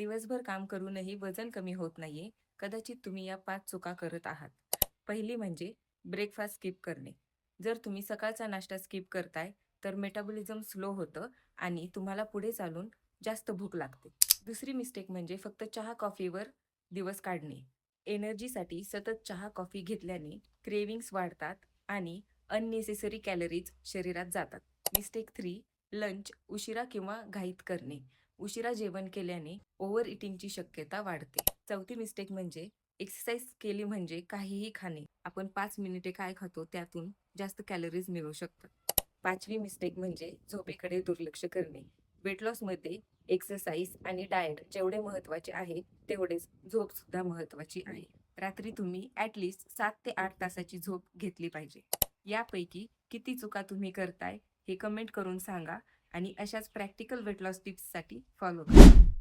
दिवसभर काम करूनही वजन कमी होत नाहीये. कदाचित तुम्ही या 5 चुका करत आहात. पहिली म्हणजे ब्रेकफास्ट स्किप करणे. जर तुम्ही सकाळचा नाश्ता स्किप करताय, तर मेटाबॉलिझम स्लो होतं आणि तुम्हाला पुढे चालून जास्त भूक लागते. दुसरी मिस्टेक म्हणजे फक्त चहा कॉफीवर दिवस काढणे. एनर्जीसाठी सतत चहा कॉफी घेतल्याने क्रेविंग्स वाढतात आणि अननेसेसरी कॅलरीज शरीरात जातात. मिस्टेक 3 लंच उशिरा किंवा घाईत करणे. उशिरा जेवण केल्याने ओव्हर इटिंगची शक्यता वाढते. चौथी मिस्टेक म्हणजे एक्सरसाइज केली म्हणजे काहीही खाणे. आपण 5 मिनिटे काय खातो त्यातून जास्त कॅलरीज मिळू शकतात. पाचवी मिस्टेक म्हणजे झोपेकडे दुर्लक्ष करणे. वेट लॉसमध्ये एक्सरसाइज आणि डाएट जेवढे महत्त्वाचे आहे, तेवढेच झोप सुद्धा महत्त्वाची आहे. रात्री तुम्ही ॲटलीस्ट 7 ते 8 तासाची झोप घेतली पाहिजे. यापैकी किती चुका तुम्ही करताय हे कमेंट करून सांगा आणि अशाच प्रॅक्टिकल वेट लॉस टिप्ससाठी फॉलो करा.